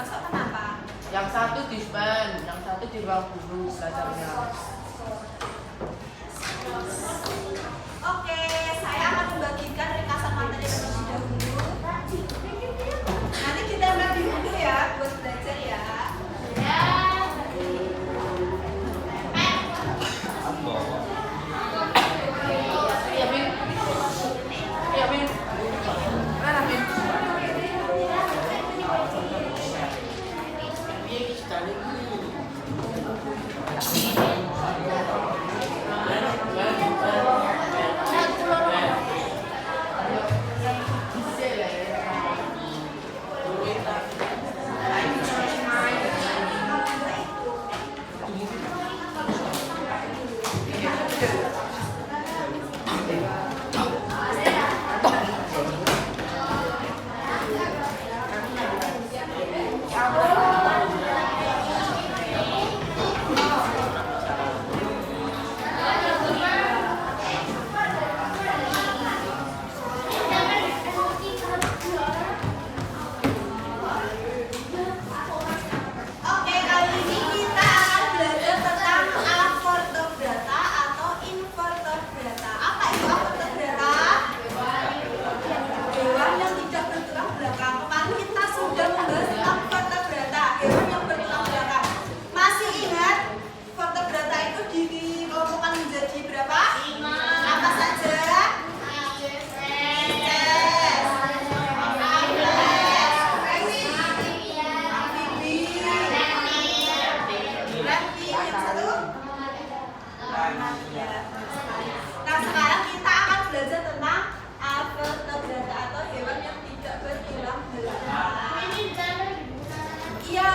masuk kenapa? Yang satu dispen, yang satu di ruang guru belajarnya. Oke, saya akan membagikan ringkasan materi terlebih dahulu. Nanti kita ambil dulu ya buat belajar ya. Iya, Min. Iya, Min. Mana, Min? Oke, kali ini kita akan belajar tentang averted data atau inverted data. Apa itu averted data? Hewan yang tidak bertulang belakang. Kemarin kita sudah membahas tentang vertebrata, hewan yang bertulang belakang. Masih ingat vertebrata itu dikelompokkan menjadi berapa? 5. Apa saja? Nah, sekarang kita akan belajar tentang avertebrata atau hewan yang tidak bertulang belakang. Iya,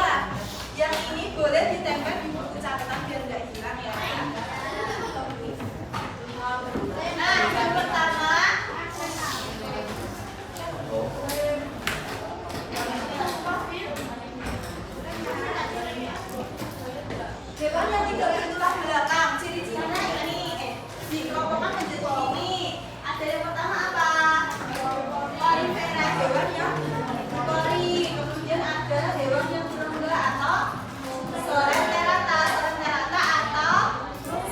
yang ini boleh ditempel di buku catatan biar nggak hilang ya. Nah, yang pertama hewan yang tidak bertulang belakang, ciri-cirinya ini dikelompokkan menjadi ini. Ada yang pertama apa? Korifera, hewan yang kori. Kemudian ada hewan yang serangga atau solenterata. Solenterata atau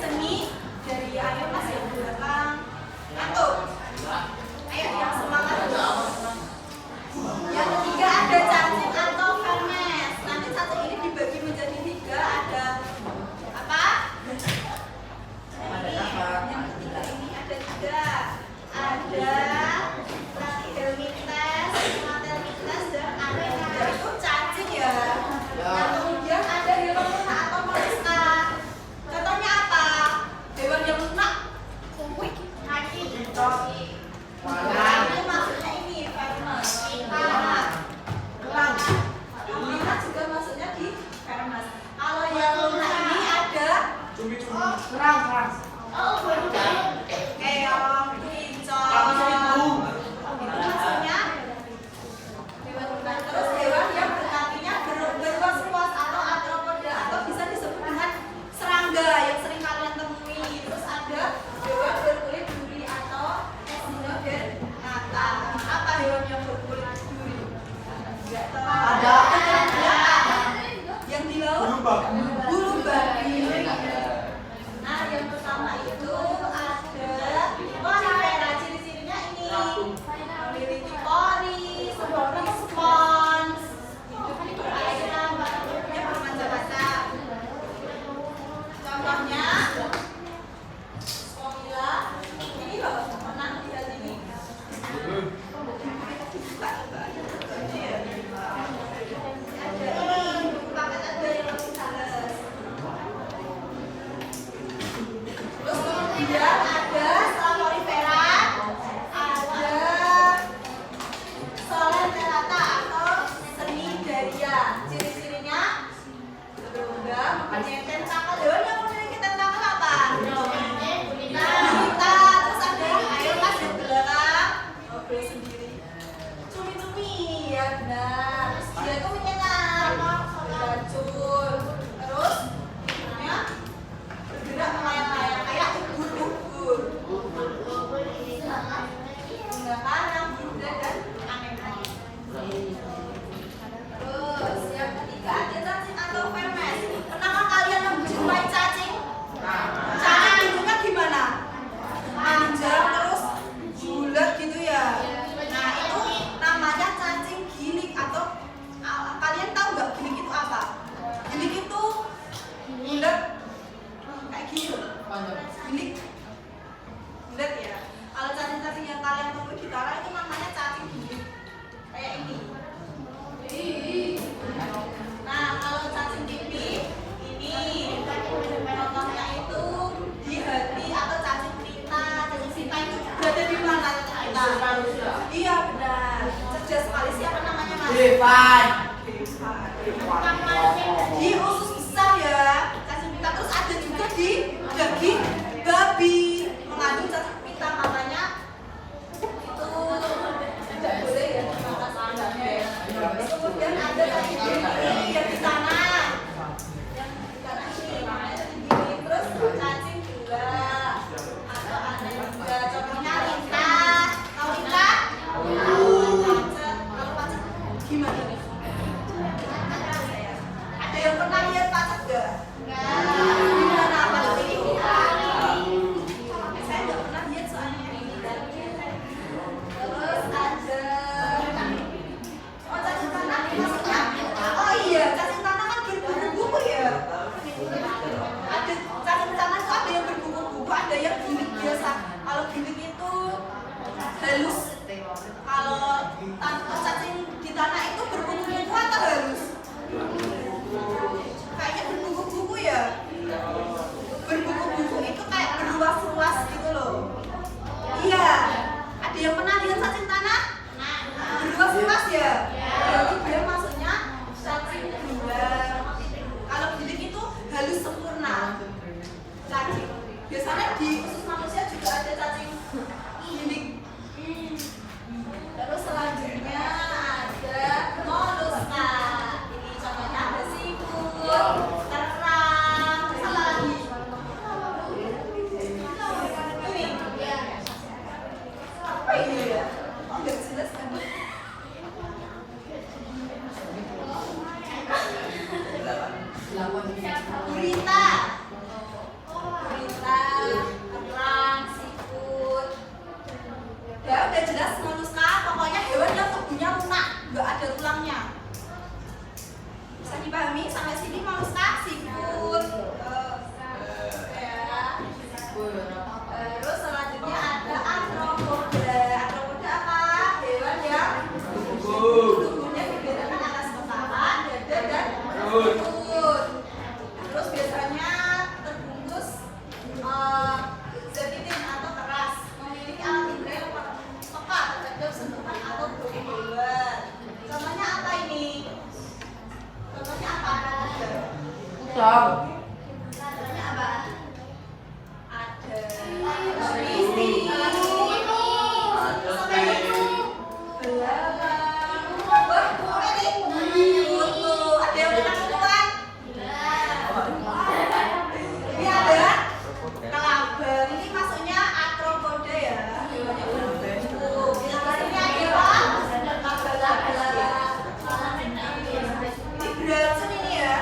seni dari ayo mas yang belakang. Antum. Ayo yang semangat. Yang ketiga ada cacing atau vermes. Nanti cacing ini dibagi menjadi 3. Ada apa? Yang ketiga ini ada 3. Ada Helmintes, Matelmintes, dan Annelida. Itu cacing ya. Yang kemudian ada hewan lunak atau moluska. Contohnya apa? Hewan yang lunak. Nah, itu maksudnya ini vermes. Kerang. Lunak juga maksudnya di vermes. Kalau yang lunak ini ada Kerang. keong, kucing. Itu maksudnya hewan lunak. Terus hewan yang berkakinya berluas-luas atau arthropoda atau bisa disebut dengan serangga yang sering kalian temui. Terus ada hewan berkulit duri atau Esinodernata. Apa hewan yang berkulit duri? Enggak tahu. Ada. Yang di laut? Bulu babi. Nah, yang pertama itu ada korifera. Ciri-cirinya ini memiliki pori seperti spons, hidup di perairan, hidupnya bermacam-macam. Contohnya Skomila. Ini loh, pernah lihat ini. Ada ini, paket ada yang lebih halus. Terus kemudian ada Slavorifera, ada Solenterata atau Cnidaria. Ciri-cirinya berunggah, mempunyai tentakel. Hewan yang memiliki tentakel apa? Gurita. Terus ada ayo mas yang belakang, ngobrol sendiri. Cumi-cumi ya benar. Terus dia itu menyengat, beracun. Terus hidupnya bergerak melayang-layang kayak ubur-ubur. Bunga karang, buddha, dan anemon. Terus yang Ini lihat ya. Kalau cacing-cacing yang kalian temui di tanah itu namanya cacing gilik. Kayak ini. Nah, kalau cacing pipi ini contohnya itu di hati atau cacing pita. Cacing pita itu berada di mana cacing pita? Iya benar. Cerdas sekali. Siapa namanya Mas? Devan. Di usus besar ya cacing pita. Terus ada juga di daging babi mengandung cacing pita, makanya itu tidak boleh ya dimakan seadanya ya. Kemudian ada cacing gini yang di sana, yang di sana ini namanya cacing gini. Terus cacing gula atau ada juga contohnya lintah. Tahu lintah? Pacet. Kalau pacet gimana nih? Ada yang pernah lihat pacet gak? Gimana pacet ini? Saya nggak pernah lihat soalnya. Terus ada cacing tanah maksudnya? Oh iya, cacing tanah kan berbuku-buku ya. Ada cacing tanah itu ada yang berbuku-buku, ada yang gilik biasa. Kalau gilik itu halus. Kalau cacing di tanah itu berbuku-buku atau halus? Kayaknya berbuku-buku ya. Berbuku-buku itu kayak berluas-luas gitu loh. Iya. Ada yang pernah lihat cacing tanah? Berluas-luas ya? Berarti dia maksudnya cacing gula. Kalau gilik itu halus sempurna. Cacing. Biasanya di usus manusia juga ada cacing gilik. Terus selanjutnya ada moluska. Ini contohnya ada siput, kerang, terus apa lagi? Ini. Apa ini ya? Oh, nggak jelas kan? Gurita. Gurita, kerang, siput. Ya udah jelas moluska, pokoknya hewan yang tubuhnya lunak, nggak ada tulangnya. Bisa dipahami sampai sini moluska, siput. Ya. Terus selanjutnya ada arthropoda. Arthropoda apa? Hewan yang tubuhnya dibedakan atas kepala, dada dan perut. Terus biasanya terbungkus zetitin atau keras, memiliki alat indera yang peka terhadap sentuhan atau bau hewan. Contohnya apa ini? Contohnya apa? Usap. Contohnya apa? Ada misi, ada yang pernah keluar? Ini ada kelabang. Ini maksudnya arthropoda ya. Hewannya berbentuk. Ini apa? Laba-laba. Ini beracun ini ya.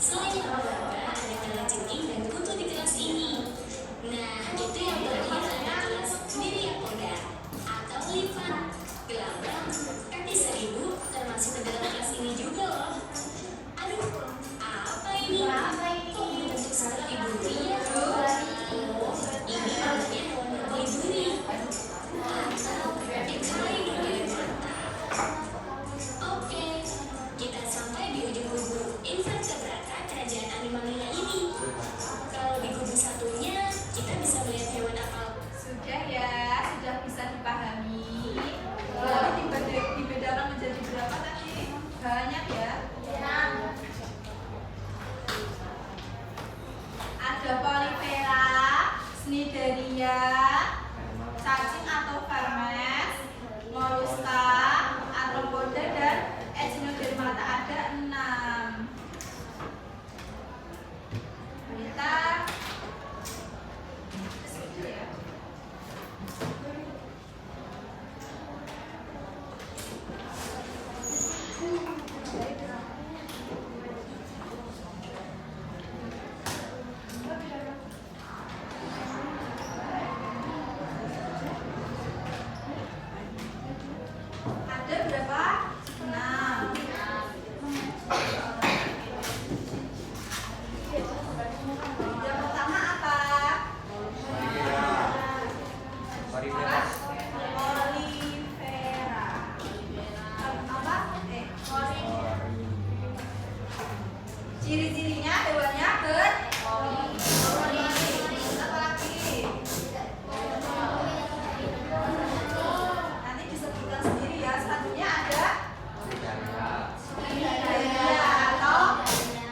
Selain yang olahraga, ada kalajengking dan kutu di kelas ini. Nah, itu yang terakhir ada kelas Wiryapoda atau lipat. Gelambang, kaki 1000 termasuk ke dalam kelas ini juga loh. Aduh, apa ini? Kok bentuk seperti bumi ya? Oh, ini namanya hewan berkulit duri. Atau Echinodermata. Oke, kita sampai di ujung kubu invertebrata kerajaan Animalia ini. Kalau di kubu satunya, kita bisa melihat hewan apa? Sudah ya, sudah bisa dipahami. Lalu dibedakan menjadi berapa tadi? Banyak ya? Ada Polyphera, Cnidaria, cacing atau vermes, Mollusca, Arthropoda, dan Echinodermata. Ada 6. Kita ya. Ada berapa? 6. Yang pertama apa? Polyphera. Apa? Ciri-cirinya hewannya apa lagi? Nanti disebutkan sendiri ya. Selanjutnya ada Cnidaria atau Cnidaria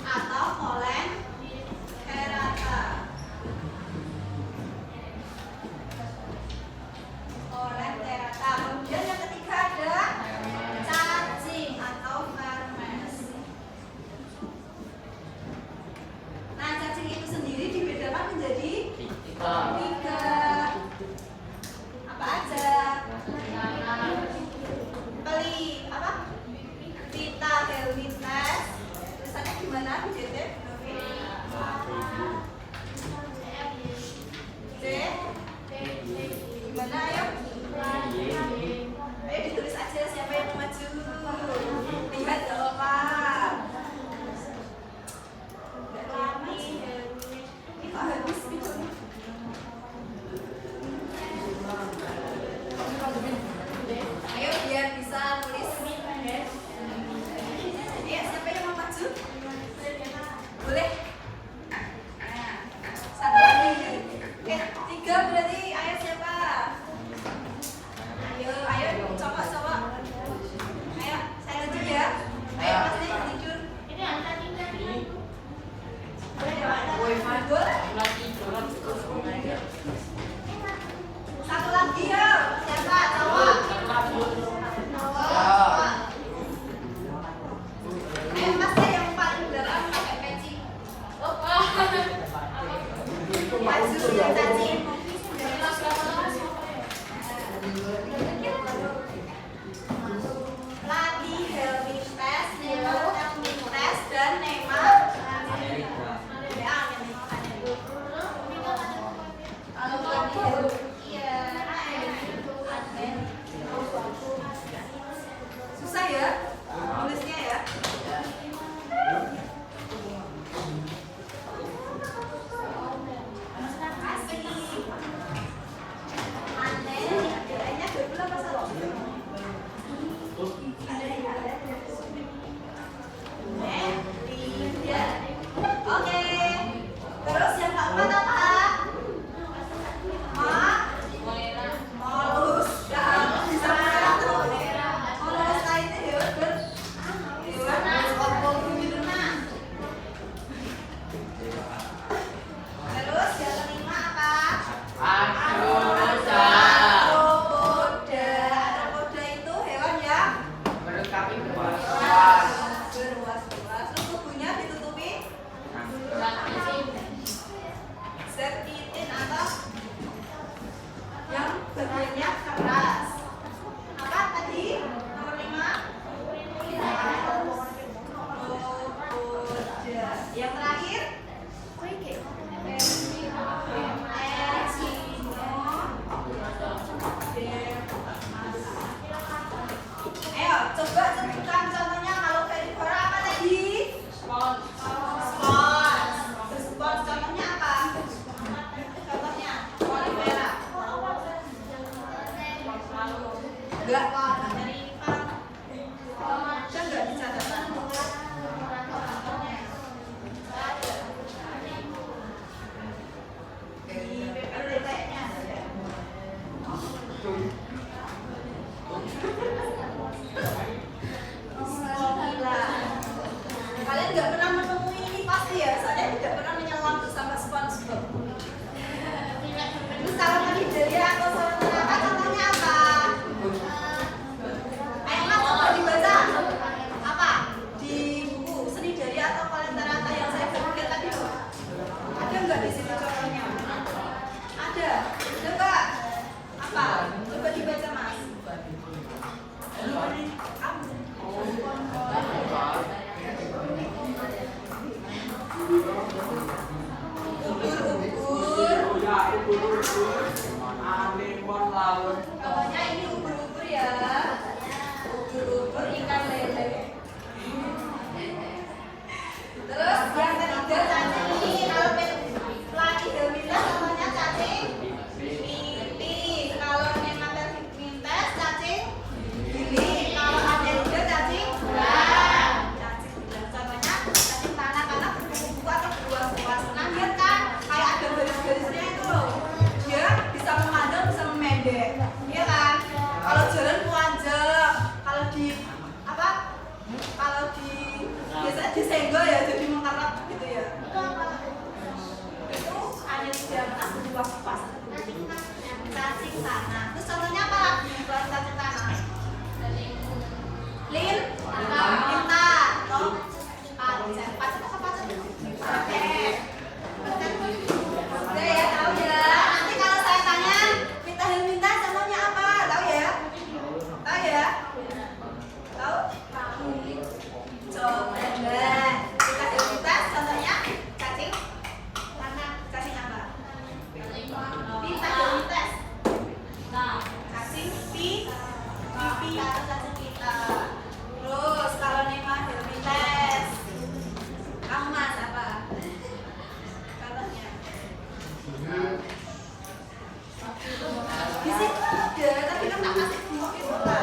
atau Coelenterata. Coelenterata. Kemudian yang ketiga ada cacing atau vermes. Nah, cacing itu sendiri dibedakan menjadi 3. Apa aja? Apa? Vita helmintes. Tulisannya gimana? JT? C? Gimana ayo? Ayo ditulis aja siapa yang mau maju. Lihat jawaban. Ini kok habis videonya? Ayo biar bisa nulis. Iya, siapa yang mau maju? Boleh? Nah, 1 lagi. 3 berarti. Ayo siapa? Ayo coba. Ayo, saya lanjut ya. Ayo pasti tidur. Ini angka 3. Boleh ya, Pak? Betul? 1 lagi ya. Siapa? Cowok. Ayo mas yang paling belakang pakai peci. Maju yang cacing. Platyhelminthes, Nemathelminthes, dan Kalau susah ya nulisnya ya. Asik. enggak dari Ivan ada enggak di catatan di PPT-nya ada ya? Kalian nggak pernah menemui ini pasti ya, soalnya tidak pernah menyelam bersama SpongeBob. Terus kalau tadi dari atau salah ternyata contohnya apa? Ayo mas, coba dibaca. Apa? Di buku seni dari atau kalian ternyata yang saya berikan tadi loh. Ada nggak di situ contohnya? Ada. Coba. Apa? Coba dibaca mas. Contohnya ini ubur-ubur ya. Ubur-ubur ikan lele. Terus yang ketiga cacing. Kalau pelatih Delmintes contohnya cacing pipih. Kalau Nematelmintes cacing giling. Kalau Annelida cacing belang. Cacing belang contohnya cacing tanah karena berkuku-kuku atau berluas-luas. Nah lihat kan kayak ada garis-garisnya itu loh. Dia bisa memanjang, bisa memendek, iya kan? Kalau jalan panjang, kalau di apa? Kalau di biasanya disenggol ya, jadi mengerat gitu ya. Itu Annelida pas berluas-luas. Cacing tanah. Terus contohnya apa lagi buat cacing tanah? Lintah, toh pacet apa pacet? Pacet. Udah ya, tahu ya. Nanti kalau saya tanya Vita Helminta contohnya apa? Tahu ya? Tahu ya? Tahu? Coba deh. Vita Helminta contohnya cacing tanah. Cacing apa? Vita Helminta. Cacing pipi atau cacing pita. Terus kalau Nema Helmintes, kamu mas apa? Contohnya? Di situ ada, tapi kan tak kasih buku itu lah.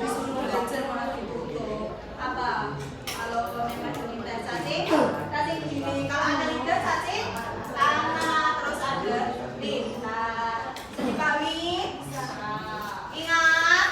Disuruh belajar malah dibutuh. Apa? Kalau Nema Helmintes cacing gini. Kalau Annelida cacing tanah. Terus ada lintah. Jadi kami ingat.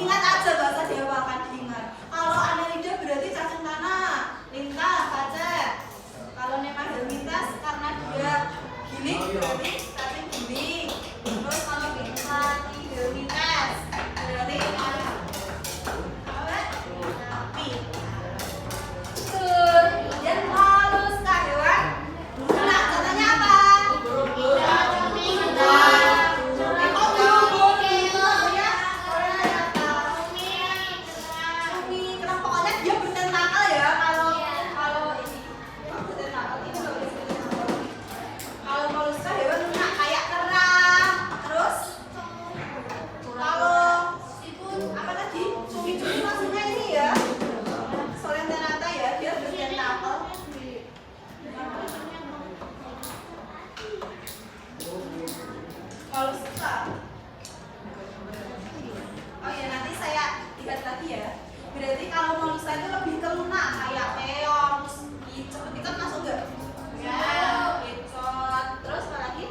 Ingat aja bahasa Jawa akan diingat. Kalau Annelida berarti cacing tanah, lintah, pacet. Kalau Nema Helmintes karena dia giling berarti cacing giling. Terus kalau Vita Helmintes berarti apa? Api. Dan moluska hewan. Nah, contohnya apa? Pokoknya dia bertentakel ya. Kalau ini bertentakel ini loh. Kalau moluska hewan lunak kayak kerang. Terus kalau apa tadi? Cumi-cumi maksudnya ini ya. Solenterata ya, dia bertentakel. Moluska. Oh ya, nanti saya lihat lagi ya. Berarti kalau moluska itu lebih ke lunak kayak keong, icot. Icot masuk nggak? Ya. Icot. Terus apa lagi?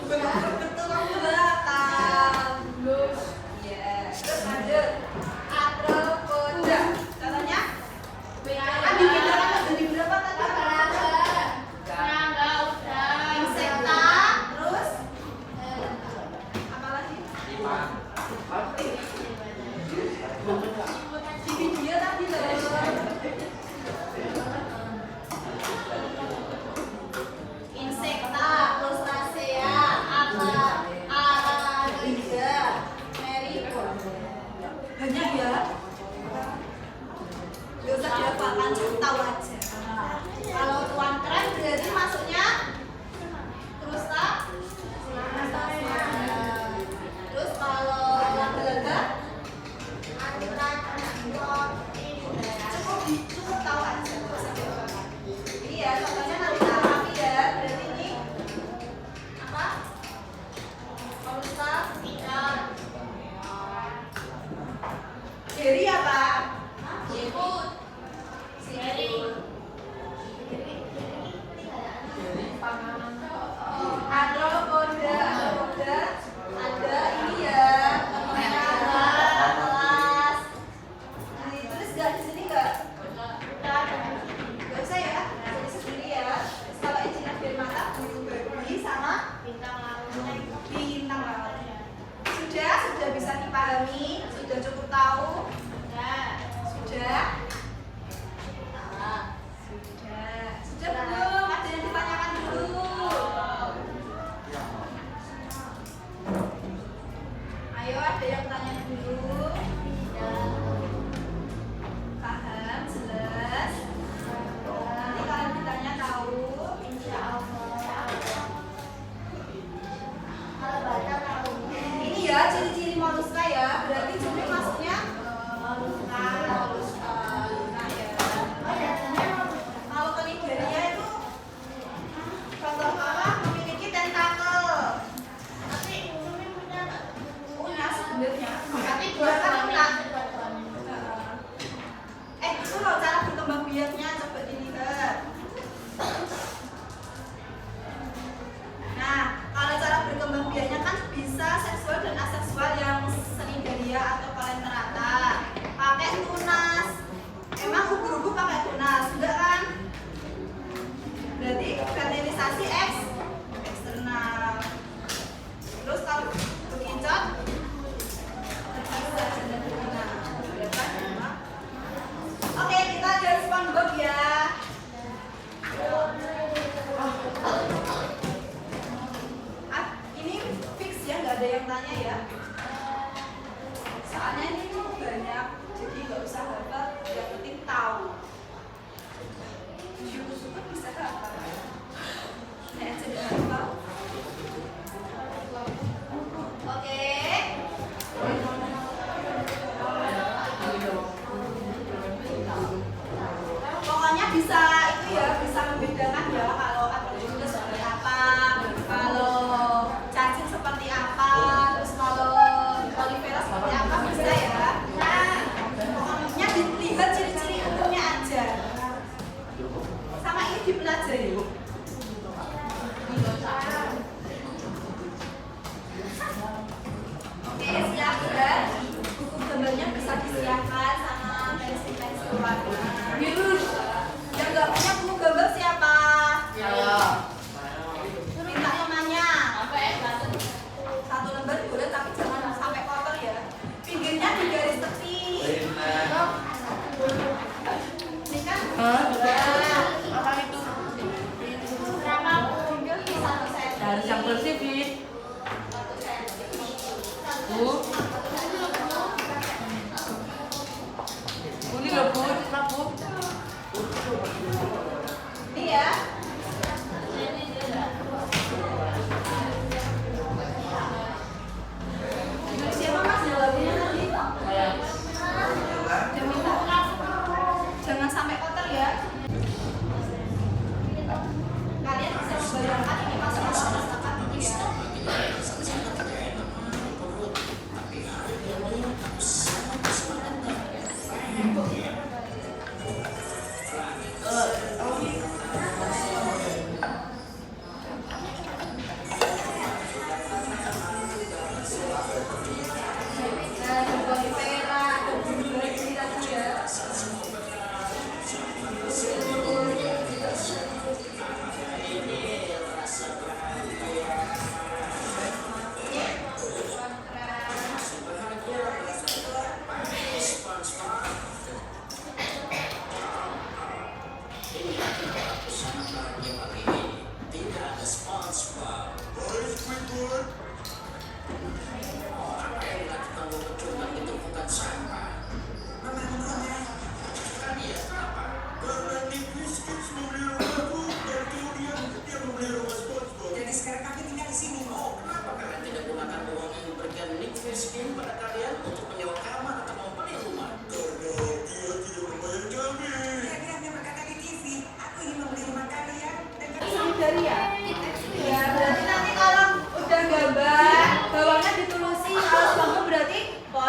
Betul kamu belakang. Iya. Terus lanjut. Arthropoda. Contohnya? Di kendaraan ada di berapa tadi? Insekta. Terus? Apa lagi? Di video tadi loh. Insekta, Crustacea, Annelida, Marigold. Banyak ya? Gak usah dihafalkan, tahu aja. Kalau tuan keren berarti masuknya Crustacea. Terus kalau laga-laga cukup tahu Siri apa? Siput. Siri. Ada kode, ada ini ya, temennya ada kelas. Ditulis nggak di sini nggak? Nggak usah ya, tulis sendiri ya. Kalau izinnya biar mata, babi sama bintang laut. Sudah bisa dipahami, sudah cukup tahu. Sudah. Sudah belum? Ada yang ditanyakan dulu. Ayo, ada yang tanya dulu. Paham, jelas. Nanti kalau ditanya tahu, insya Allah. Ini ya ciri-ciri moluska ya. Berarti cumi maksudnya moluska ya. Kalau Cnidaria itu contoh apa? Memiliki tentakel. Punya sebenarnya. Tapi dua kan punya. Itu loh cara berkembang biaknya, coba dilihat. Nah, kalau cara berkembang biaknya kan bisa seksual dan aseksual yang Cnidaria atau Colenerata. Pakai tunas. Emang ubur-ubur pakai tunas, enggak kan? Berarti fertilisasi eksternal. Terus kalau bekicot tersisa janda betina. Berapa? Oke, kita ada SpongeBob ya. Ini fix ya, nggak ada yang tanya ya. Soalnya ini cukup banyak, jadi nggak usah hafal, yang penting tahu. Syukur-syukur bisa hafal. Saya aja udah hafal. Oke. Pokoknya bisa itu ya, bisa membedakan ya kalau Atrozoda seperti apa, kalau cacing seperti apa, terus kalau Olivera seperti apa, bisa ya. Nah, pokoknya dilihat ciri-ciri umumnya aja. Sama ini dipelajari.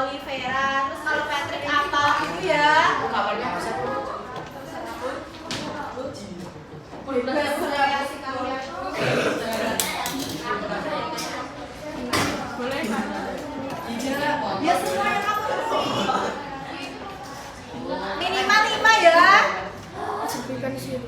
Olivera. Terus kalau Patrick apa gitu ya? Kabarnya bisa Ya semua yang kamu tulis. Minimal 5 ya. Sebutkan di sini.